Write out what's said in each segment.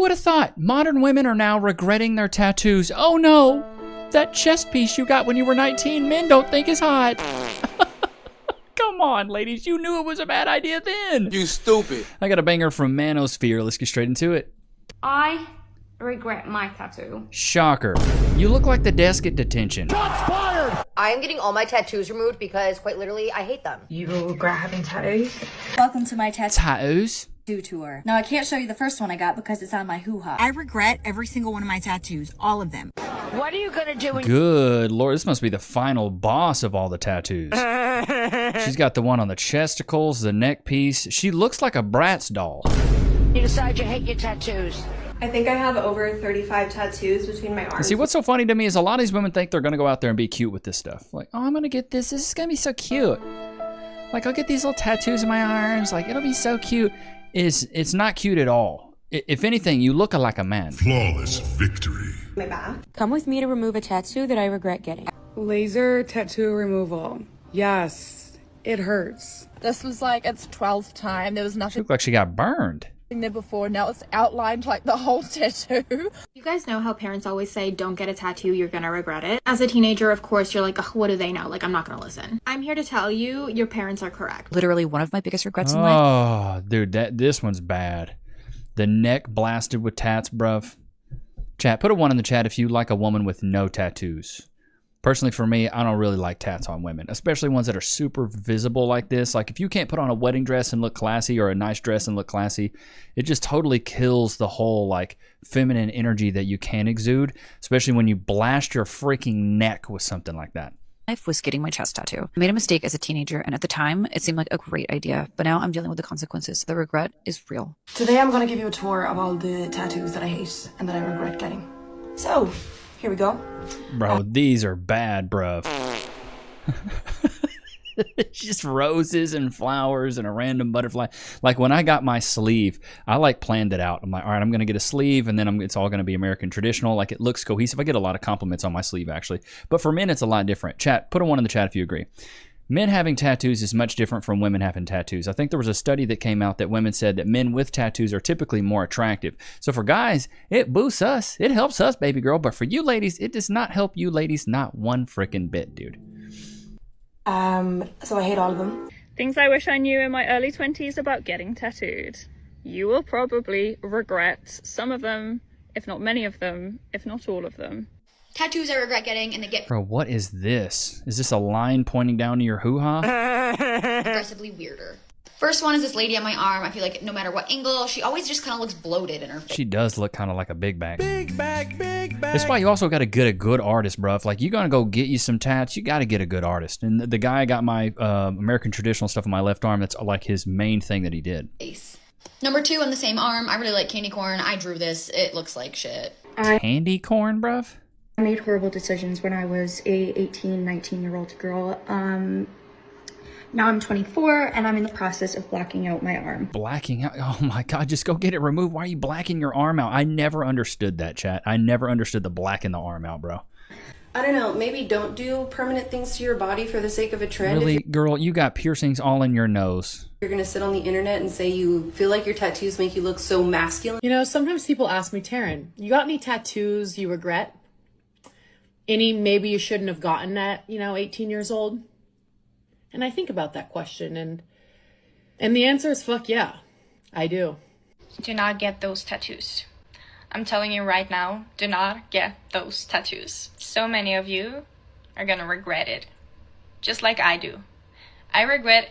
would have thought? Modern women are now regretting their tattoos. Oh no, that chest piece you got when you were 19, men don't think is hot. Come on, ladies, you knew it was a bad idea then. You stupid. I got a banger from Manosphere. Let's get straight into it. I regret my tattoo. Shocker. You look like the desk at detention. Shots fired! I am getting all my tattoos removed because, quite literally, I hate them. You will regret having tattoos. Welcome to my Tattoos? tour. Now, I can't show you the first one I got because it's on my hoo-ha. I regret every single one of my tattoos, all of them. What are you gonna do when Good Lord, this must be the final boss of all the tattoos. She's got the one on the chesticles, the neck piece. She looks like a Bratz doll. you decide you hate your tattoos? I think I have over 35 tattoos between my arms. See, what's so funny to me is a lot of these women think they're gonna go out there and be cute with this stuff. Like, oh, I'm gonna get this. This is gonna be so cute. Like, I'll get these little tattoos in my arms. Like, it'll be so cute. It's not cute at all. If anything, you look like a man. Flawless victory. My back. Come with me to remove a tattoo that I regret getting. Laser tattoo removal. Yes, it hurts. This was like its 12th time. There was She nothing looked like she got burned. there before. Now it's outlined like the whole tattoo. You guys know how parents always say, don't get a tattoo, you're gonna regret it. As a teenager, of course, you're like, what do they know? Like, I'm not gonna listen. I'm here to tell you, your parents are correct. Literally one of my biggest regrets in life. Oh, dude, this one's bad. The neck blasted with tats, bruv. Chat, put a 1 in the chat if you like a woman with no tattoos. Personally, for me, I don't really like tats on women, especially ones that are super visible like this. Like, if you can't put on a wedding dress and look classy or a nice dress and look classy, it just totally kills the whole, like, feminine energy that you can exude, especially when you blast your freaking neck with something like that. Life was getting my chest tattoo. I made a mistake as a teenager, and at the time, it seemed like a great idea, but now I'm dealing with the consequences. The regret is real. Today I'm gonna give you a tour of all the tattoos that I hate and that I regret getting. So, here we go. Bro, these are bad, bruv. It's just roses and flowers and a random butterfly. Like, when I got my sleeve, I like planned it out. I'm like, all right, I'm gonna get a sleeve, and then it's all gonna be American traditional. Like, it looks cohesive. I get a lot of compliments on my sleeve, actually. But for men, it's a lot different. Chat, put a 1 in the chat if you agree. Men having tattoos is much different from women having tattoos. I think there was a study that came out that women said that men with tattoos are typically more attractive. So for guys, it boosts us. It helps us, baby girl. But for you ladies, it does not help you ladies, not one freaking bit, dude. So I hate all of them. Things I wish I knew in my early 20s about getting tattooed. You will probably regret some of them, if not many of them, if not all of them. Tattoos I regret getting, and they get Bro, what is this? Is this a line pointing down to your hoo-ha? progressively weirder. First one is this lady on my arm. I feel like no matter what angle, she always just kind of looks bloated in her face. She does look kind of like a big bag. Big bag, big bag. That's why you also got to get a good artist, bruv. Like, you gonna go get you some tats, you got to get a good artist. And the guy got my American traditional stuff on my left arm. That's like his main thing that he did. Number 2 on the same arm. I really like candy corn. I drew this. It looks like shit. Candy corn, bruv? I made horrible decisions when I was a 18, 19-year-old girl. Now I'm 24, and I'm in the process of blacking out my arm. Blacking out? Oh my God, just go get it removed. Why are you blacking your arm out? I never understood that, chat. I never understood the blacking the arm out, bro. I don't know, maybe don't do permanent things to your body for the sake of a trend. Really, girl, you got piercings all in your nose. You're gonna sit on the internet and say you feel like your tattoos make you look so masculine. You know, sometimes people ask me, Taryn, you got any tattoos you regret? Any maybe you shouldn't have gotten at, 18 years old? And I think about that question, and the answer is fuck yeah, I do. Do not get those tattoos. I'm telling you right now, do not get those tattoos. So many of you are gonna regret it, just like I do. I regret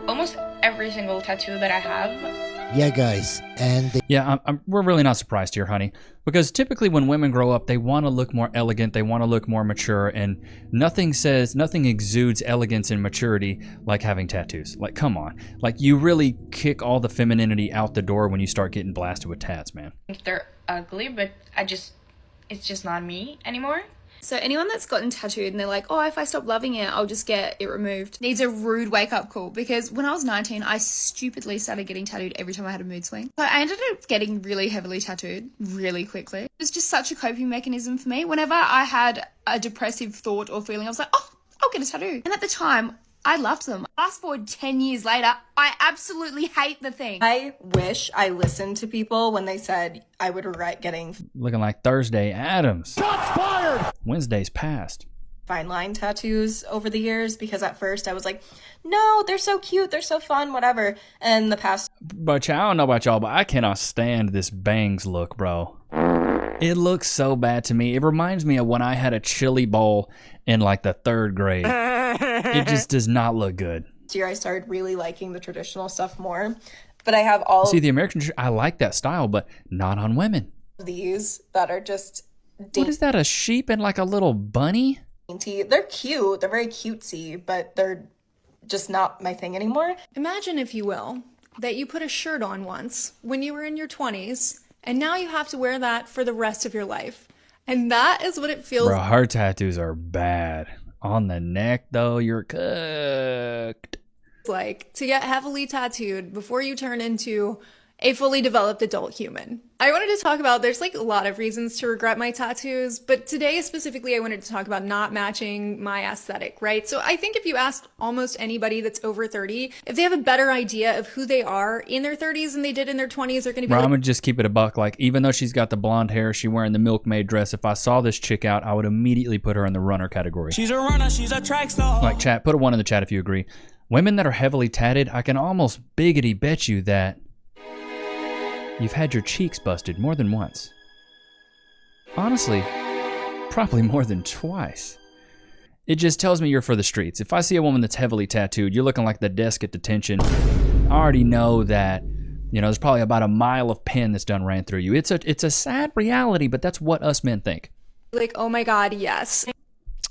almost every single tattoo that I have. Yeah, guys, and yeah, we're really not surprised here, honey, because typically when women grow up, they want to look more elegant, they want to look more mature, and nothing exudes elegance and maturity like having tattoos. Like, come on, like, you really kick all the femininity out the door when you start getting blasted with tats, man. They're ugly, but it's just not me anymore. So anyone that's gotten tattooed and they're like, oh, if I stop loving it, I'll just get it removed, needs a rude wake-up call, because when I was 19, I stupidly started getting tattooed every time I had a mood swing. So I ended up getting really heavily tattooed really quickly. It was just such a coping mechanism for me. Whenever I had a depressive thought or feeling, I was like, oh, I'll get a tattoo. And at the time, I loved them. Fast forward 10 years later, I absolutely hate the thing. I wish I listened to people when they said I would regret getting Looking like Thursday Adams. Shots fired! Wednesday's passed. fine line tattoos over the years, because at first I was like, no, they're so cute, they're so fun, whatever. And the past... But I don't know about y'all, but I cannot stand this bangs look, bro. It looks so bad to me. It reminds me of when I had a chili bowl in like the 3rd grade. It just does not look good. This year I started really liking the traditional stuff more. But I have all See, the American, I like that style, but not on women. of these that are just What is that, a sheep and like a little bunny? dainty. They're cute, they're very cutesy, but they're just not my thing anymore. Imagine, if you will, that you put a shirt on once when you were in your 20s, and now you have to wear that for the rest of your life. And that is what it feels Bro, her tattoos are bad. On the neck, though, you're cooked. like to get heavily tattooed before you turn into a fully developed adult human. I wanted to talk about, there's like a lot of reasons to regret my tattoos, but today specifically I wanted to talk about not matching my aesthetic, right? So I think if you asked almost anybody that's over 30, if they have a better idea of who they are in their 30s than they did in their 20s, they're going to be Bro, like, I'm gonna just keep it a buck. Like, even though she's got the blonde hair, she wearing the milkmaid dress, if I saw this chick out, I would immediately put her in the runner category. She's a runner, she's a track star. Like, chat, put a 1 in the chat if you agree. Women that are heavily tatted, I can almost biggity bet you that you've had your cheeks busted more than once. Honestly, probably more than twice. It just tells me you're for the streets. If I see a woman that's heavily tattooed, you're looking like the desk at detention. I already know that, you know, there's probably about a mile of pen that's done ran through you. It's a sad reality, but that's what us men think. oh my God, yes.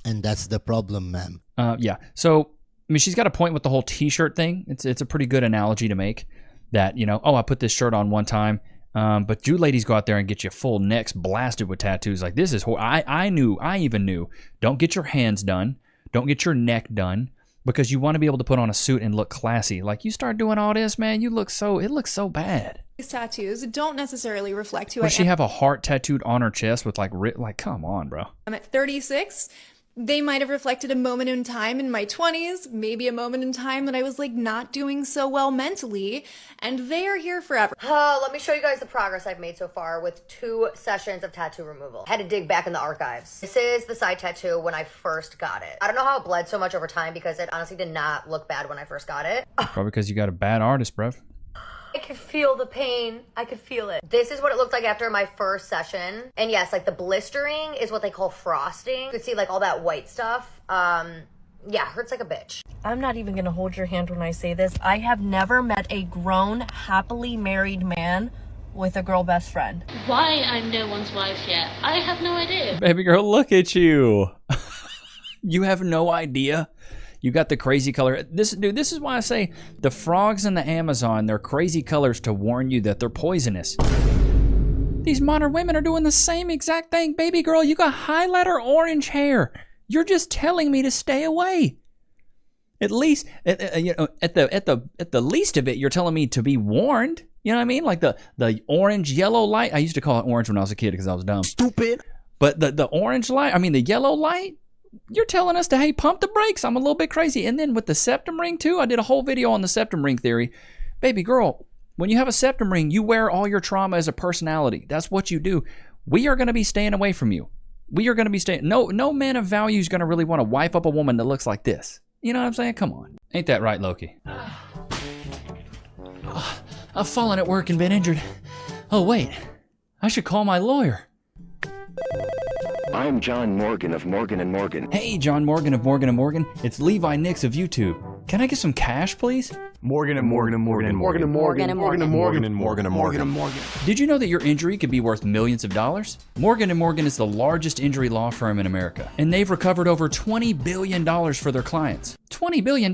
And that's the problem, ma'am. Yeah. So, I mean, she's got a point with the whole t-shirt thing. It's a pretty good analogy to make. That, you know, oh, I put this shirt on one time, but you ladies go out there and get your full necks blasted with tattoos. Like, this is I even knew, don't get your hands done, don't get your neck done, because you want to be able to put on a suit and look classy. Like, you start doing all this, man, it looks so bad. These tattoos don't necessarily reflect who Does I she am. have a heart tattooed on her chest with like come on, bro. I'm at 36. They might have reflected a moment in time in my 20s, maybe a moment in time that I was like not doing so well mentally, and they are here forever. Let me show you guys the progress I've made so far with 2 sessions of tattoo removal. I had to dig back in the archives. This is the side tattoo when I first got it. I don't know how it bled so much over time because it honestly did not look bad when I first got it. Probably because you got a bad artist, bro. I could feel the pain. I could feel it. This is what it looked like after my first session. And yes, like the blistering is what they call frosting. You could see like all that white stuff. Yeah, hurts like a bitch. I'm not even gonna hold your hand when I say this. I have never met a grown, happily married man with a girl best friend. Why I'm no one's wife yet, I have no idea. Baby girl, look at you. You have no idea. You got the crazy color. This is why I say the frogs in the Amazon, they're crazy colors to warn you that they're poisonous. These modern women are doing the same exact thing. Baby girl, you got highlighter orange hair. You're just telling me to stay away. At least, you know, at the least of it, you're telling me to be warned. You know what I mean? Like the orange yellow light. I used to call it orange when I was a kid because I was dumb. Stupid. But the orange light, I mean the yellow light. You're telling us to, hey, pump the brakes. I'm a little bit crazy. And then with the septum ring, too, I did a whole video on the septum ring theory. Baby girl, when you have a septum ring, you wear all your trauma as a personality. That's what you do. We are going to be staying away from you. We are going to be staying. No man of value is going to really want to wipe up a woman that looks like this. You know what I'm saying? Come on. Ain't that right, Loki? I've fallen at work and been injured. Oh, wait. I should call my lawyer. I'm John Morgan of Morgan & Morgan. Hey, John Morgan of Morgan & Morgan. It's Levi Nichs of YouTube. Can I get some cash, please? Morgan & Morgan & Morgan & Morgan & Morgan & Morgan & Morgan & Morgan & Morgan & Morgan. Did you know that your injury could be worth millions of dollars? Morgan & Morgan is the largest injury law firm in America, and they've recovered over $20 billion for their clients. $20 billion?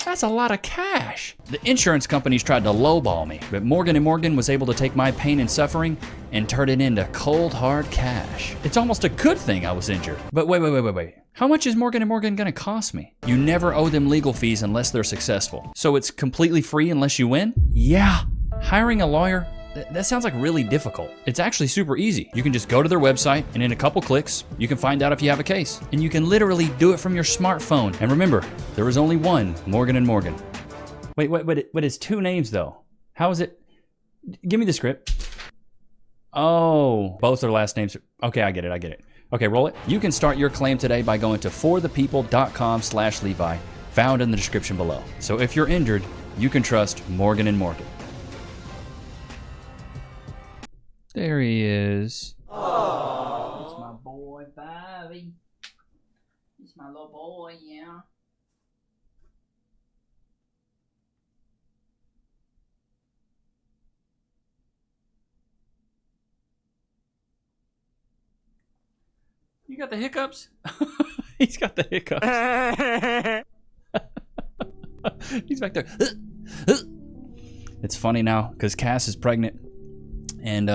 That's a lot of cash. The insurance companies tried to lowball me, but Morgan & Morgan was able to take my pain and suffering and turn it into cold, hard cash. It's almost a good thing I was injured. But wait. How much is Morgan & Morgan gonna cost me? You never owe them legal fees unless they're successful. So it's completely free unless you win? Yeah. Hiring a lawyer, That sounds like really difficult. It's actually super easy. You can just go to their website, and in a couple clicks, you can find out if you have a case. And you can literally do it from your smartphone. And remember, there is only one Morgan & Morgan. Wait, but it's two names though. How is it? Give me the script. Oh, both their last names. Okay, I get it. Okay, roll it. You can start your claim today by going to forthepeople.com/Levi, found in the description below. So if you're injured, you can trust Morgan & Morgan. There he is. Oh, it's my boy, Bobby. It's my little boy, yeah. You got the hiccups? He's got the hiccups. He's back there. It's funny now because Cass is pregnant, and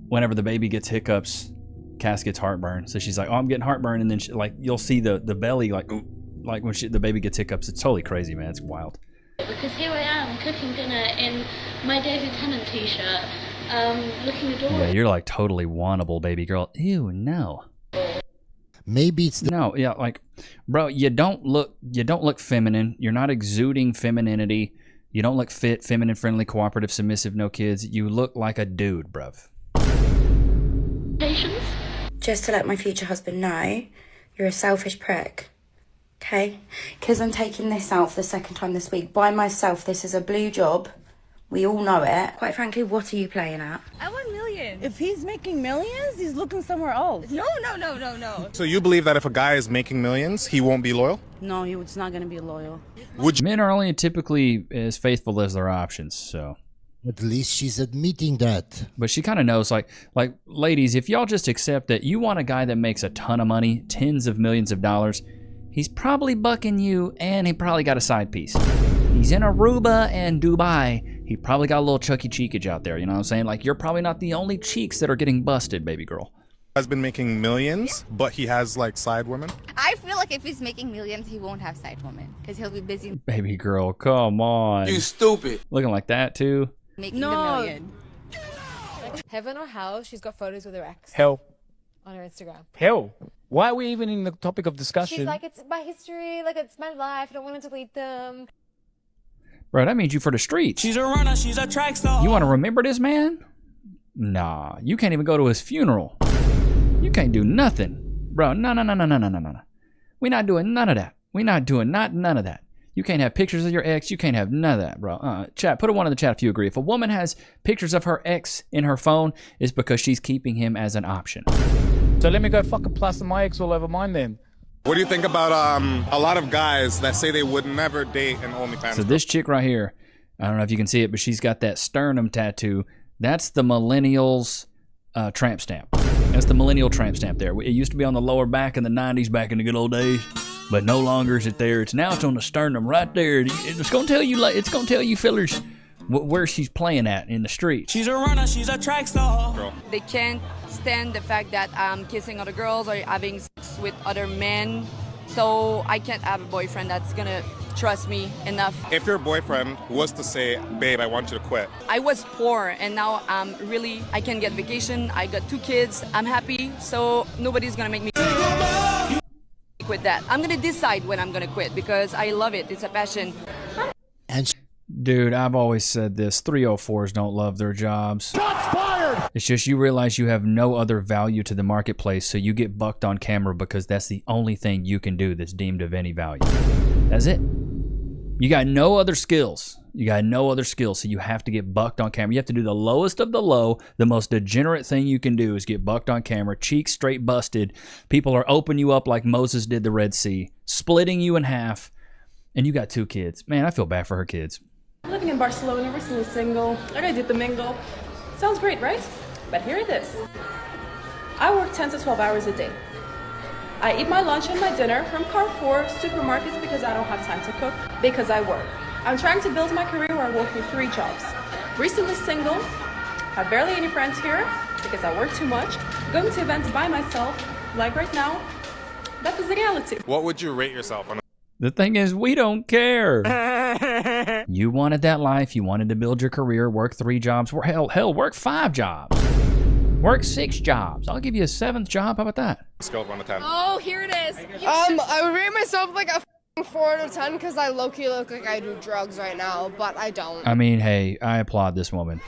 whenever the baby gets hiccups, Cass gets heartburn. So she's like, "Oh, I'm getting heartburn," and then you'll see the belly like when the baby gets hiccups. It's totally crazy, man. It's wild. Because here I am cooking dinner in my David Tennant t-shirt, looking adorable. Yeah, you're like totally wannable, baby girl. Ew, no. Maybe it's no, yeah, like, bro, you don't look feminine. You're not exuding femininity. You don't look fit, feminine, friendly, cooperative, submissive, no kids. You look like a dude, bruv. Patience? Just to let my future husband know, you're a selfish prick. Okay? Because I'm taking this out for the second time this week by myself. This is a blue job. We all know it. Quite frankly, what are you playing at? I want millions. If he's making millions, he's looking somewhere else. No. So you believe that if a guy is making millions, he won't be loyal? No, he's not going to be loyal. Men are only typically as faithful as their options, so. At least she's admitting that. But she kind of knows, like, ladies, if y'all just accept that you want a guy that makes a ton of money, tens of millions of dollars, he's probably bucking you, and he probably got a side piece. He's in Aruba and Dubai. He probably got a little Chucky cheekage out there, you know what I'm saying? Like, you're probably not the only cheeks that are getting busted, baby girl. Has been making millions, but he has like side women. I feel like if he's making millions, he won't have side women because he'll be busy Baby girl, come on. You stupid. Looking like that, too. making the million. Heaven or hell, she's got photos with her ex. Hell. On her Instagram. Hell. Why are we even in the topic of discussion? She's like, it's my history, like it's my life, I don't want to delete them. Bro, that means you for the streets. She's a runner, she's a track star. You want to remember this man? Nah, you can't even go to his funeral. You can't do nothing. Bro, no. We're not doing none of that. We're not doing none of that. You can't have pictures of your ex. You can't have none of that, bro. Chat, put a 1 in the chat if you agree. If a woman has pictures of her ex in her phone, it's because she's keeping him as an option. So let me go fucking plaster my ex all over mine then. What do you think about a lot of guys that say they would never date an OnlyFans? So this chick right here, I don't know if you can see it, but she's got that sternum tattoo. That's the millennials tramp stamp. That's the millennial tramp stamp there. It used to be on the lower back in the 90s, back in the good old days, but no longer is it there. It's on the sternum right there. It's gonna tell you, fellers, where she's playing at in the street. She's a runner, she's a track star. They can't stand the fact that I'm kissing other girls or having sex with other men. So I can't have a boyfriend that's gonna trust me enough. If your boyfriend was to say, babe, I want you to quit. I was poor and now I can get vacation. I got 2 kids. I'm happy. So nobody's gonna make me quit that. I'm gonna decide when I'm gonna quit because I love it. It's a passion. Dude, I've always said this. 304s don't love their jobs. Shots fired! It's just you realize you have no other value to the marketplace, so you get bucked on camera because that's the only thing you can do that's deemed of any value. That's it. You got no other skills. So you have to get bucked on camera. You have to do the lowest of the low. The most degenerate thing you can do is get bucked on camera, cheeks straight busted. People are opening you up like Moses did the Red Sea, splitting you in half, and you got 2 kids. Man, I feel bad for her kids. Living in Barcelona, recently single. I gotta did the mingle. Sounds great, right? But here it is. I work 10 to 12 hours a day. I eat my lunch and my dinner from Carrefour supermarkets because I don't have time to cook, because I work. I'm trying to build my career where I work with 3 jobs. Recently single, have barely any friends here because I work too much, going to events by myself, like right now. That is the reality. What would you rate yourself on? The thing is, we don't care. You wanted that life. You wanted to build your career, work 3 jobs. Hell, work 5 jobs. Work 6 jobs. I'll give you a 7th job. How about that? Scale of 1 to 10. Oh, here it is. I would rate myself like a 4 out of 10 because I low-key look like I do drugs right now, but I don't. I mean, hey, I applaud this woman.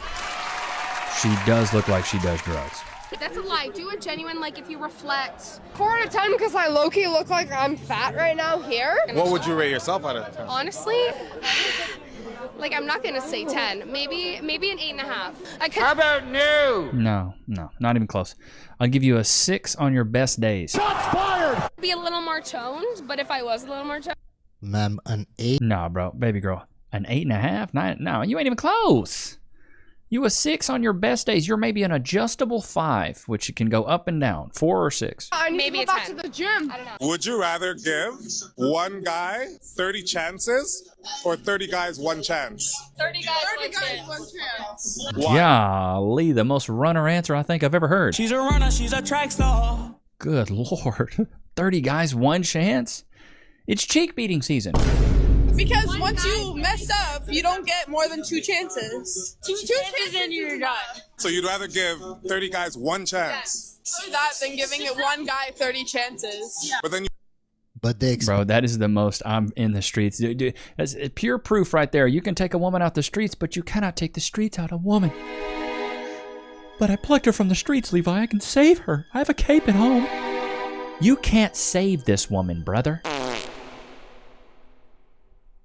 She does look like she does drugs. That's a lie. Do a genuine, like, if you reflect. 4 out of 10 because I low-key look like I'm fat right now here. What would you rate yourself out of 10? Honestly, like, I'm not gonna say 10. Maybe an 8.5. How about no? No, not even close. I'll give you a 6 on your best days. Be a little more toned, but if I was a little more toned. Ma'am, an 8. Nah, bro, baby girl, an 8.5? 9? No, you ain't even close. You a 6 on your best days. You're maybe an adjustable 5, which can go up and down, 4 or 6. I need Maybe to go a back 10. to the gym. I don't know. Would you rather give one guy 30 chances or 30 guys 1 chance? 30 guys, 1 chance. Golly, the most runner answer I think I've ever heard. She's a runner, she's a track star. Good Lord. 30 guys, 1 chance? It's cheek beating season. Because once you mess up, you don't get more than 2 chances. 2 chances and you're done. So you'd rather give 30 guys 1 chance? Rather that than giving it one guy 30 chances. But then you Bro, that is the most I'm in the streets. Dude, that's pure proof right there. You can take a woman out the streets, but you cannot take the streets out of a woman. But I plucked her from the streets, Levi. I can save her. I have a cape at home. You can't save this woman, brother.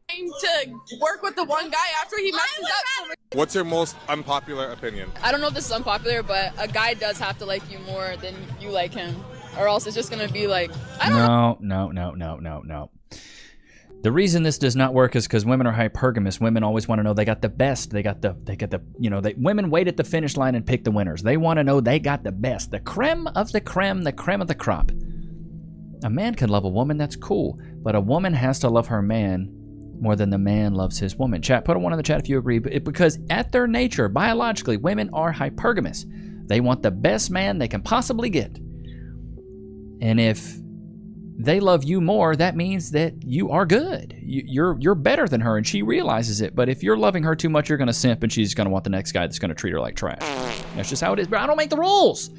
To work with the one guy after he messes up. What's your most unpopular opinion? I don't know if this is unpopular, but a guy does have to like you more than you like him, or else it's just gonna be like, I don't know. No. The reason this does not work is because women are hypergamous. Women always want to know they got the best. Women wait at the finish line and pick the winners. They want to know they got the best, the creme of the creme, the creme of the crop. A man can love a woman, that's cool, but a woman has to love her man more than the man loves his woman. Chat, put a 1 in the chat if you agree. Because at their nature, biologically, women are hypergamous. They want the best man they can possibly get. And if they love you more, that means that you are good. You're better than her, and she realizes it. But if you're loving her too much, you're going to simp, and she's going to want the next guy that's going to treat her like trash. That's just how it is. But I don't make the rules.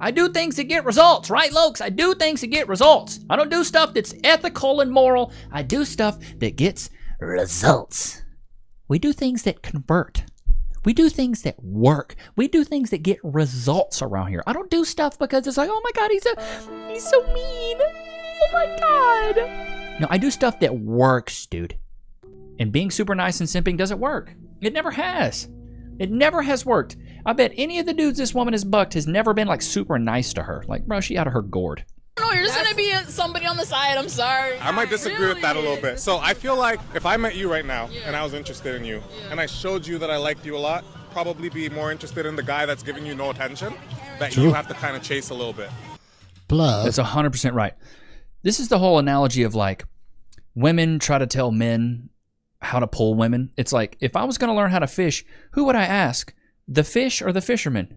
I do things that get results, right, Lokes? I do things that get results. I don't do stuff that's ethical and moral. I do stuff that gets results. We do things that convert. We do things that work. We do things that get results around here. I don't do stuff because it's like, oh my God, he's so mean. Oh my God. No, I do stuff that works, dude. And being super nice and simping doesn't work. It never has. It never has worked. I bet any of the dudes this woman has bucked has never been like super nice to her. Like, bro, she out of her gourd. No, you're just gonna be somebody on the side. I'm sorry. I might disagree with that a little bit. So I feel like if I met you right now and I was interested in you and I showed you that I liked you a lot, probably be more interested in the guy that's giving you no attention, that you have to kind of chase a little bit. Plus, that's 100% right. This is the whole analogy of like women try to tell men how to pull women. It's like, if I was going to learn how to fish, who would I ask? The fish or the fisherman?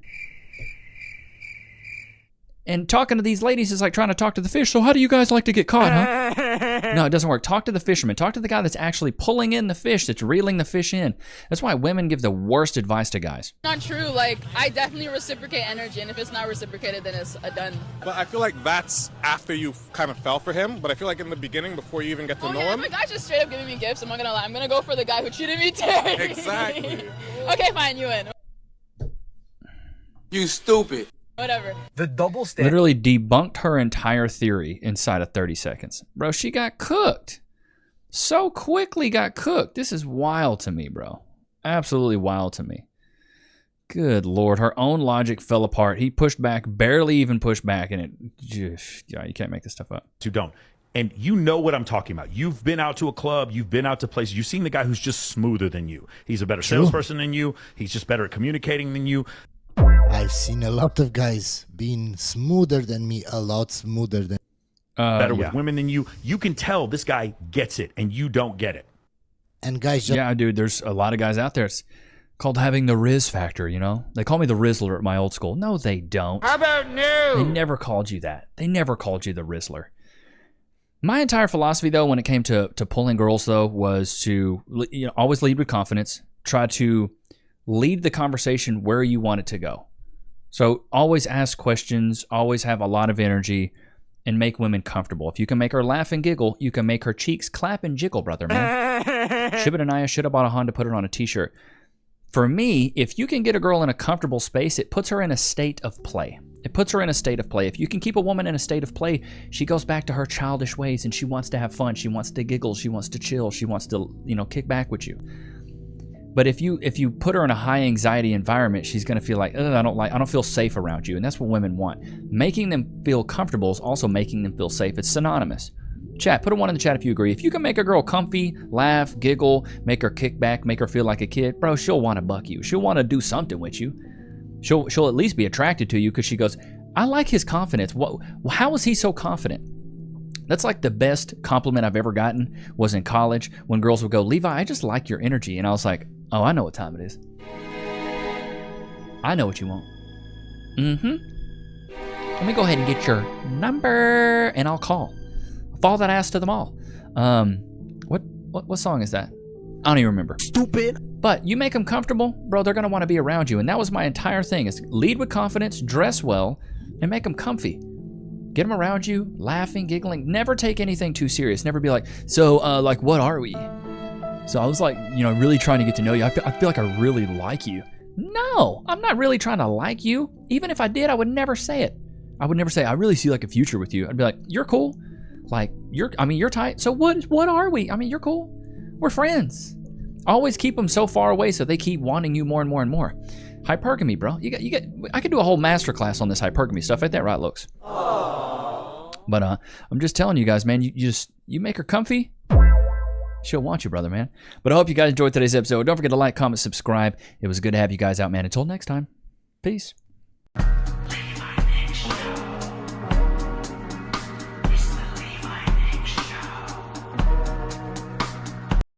And talking to these ladies is like trying to talk to the fish. So how do you guys like to get caught, huh? No, it doesn't work. Talk to the fisherman. Talk to the guy that's actually pulling in the fish, that's reeling the fish in. That's why women give the worst advice to guys. Not true. Like, I definitely reciprocate energy, and if it's not reciprocated, then it's a done. But I feel like that's after you kind of fell for him. But I feel like in the beginning, before you even get to know him. If a guy's just straight up giving me gifts, I'm not gonna lie. I'm gonna go for the guy who treated me terribly. Exactly. Okay, fine, you win. You stupid. Whatever. The double standard. Literally debunked her entire theory inside of 30 seconds. Bro, she got cooked. So quickly got cooked. This is wild to me, bro. Absolutely wild to me. Good Lord. Her own logic fell apart. He pushed back, barely even pushed back, and yeah, you can't make this stuff up. You don't. And you know what I'm talking about. You've been out to a club. You've been out to places. You've seen the guy who's just smoother than you. He's a better salesperson than you. He's just better at communicating than you. I've seen a lot of guys being smoother than me, a lot smoother than better with women than you. You can tell this guy gets it and you don't get it. And guys, yeah, dude, there's a lot of guys out there. It's called having the Riz factor, you know? They call me the Rizzler at my old school. No, they don't. How about no? They never called you that. They never called you the Rizzler. My entire philosophy, though, when it came to pulling girls, though, was to always lead with confidence. Try to lead the conversation where you want it to go. So always ask questions, always have a lot of energy, and make women comfortable. If you can make her laugh and giggle, you can make her cheeks clap and jiggle, brother, man. Shiba Denaya should have bought a Honda, put it on a t-shirt. For me, if you can get a girl in a comfortable space, it puts her in a state of play. It puts her in a state of play. If you can keep a woman in a state of play, she goes back to her childish ways and she wants to have fun. She wants to giggle. She wants to chill. She wants to, kick back with you. But if you put her in a high anxiety environment, she's going to feel like, I don't feel safe around you. And that's what women want. Making them feel comfortable is also making them feel safe. It's synonymous. Chat, put a 1 in the chat if you agree. If you can make a girl comfy, laugh, giggle, make her kick back, make her feel like a kid, bro, she'll want to buck you. She'll want to do something with you. She'll at least be attracted to you because she goes, I like his confidence. How is he so confident? That's like the best compliment I've ever gotten was in college when girls would go, Levi, I just like your energy. And I was like, oh, I know what time it is. I know what you want. Let me go ahead and get your number and I'll call. Follow that ass to the mall. What song is that? I don't even remember. Stupid. But you make them comfortable, bro, they're going to want to be around you. And that was my entire thing is lead with confidence, dress well, and make them comfy. Get them around you, laughing, giggling. Never take anything too serious. Never be like, so, what are we? So I was like, really trying to get to know you. I feel like I really like you. No, I'm not really trying to like you. Even if I did, I would never say it. I would never say, I really see like a future with you. I'd be like, you're cool. Like, you're tight. So what are we? I mean, you're cool. We're friends. Always keep them so far away so they keep wanting you more and more and more. Hypergamy, bro. I could do a whole masterclass on this hypergamy stuff. Ain't that right, Looks? But I'm just telling you guys, man, you make her comfy, she'll want you, brother, man. But I hope you guys enjoyed today's episode. Don't forget to like, comment, subscribe. It was good to have you guys out, man. Until next time, peace.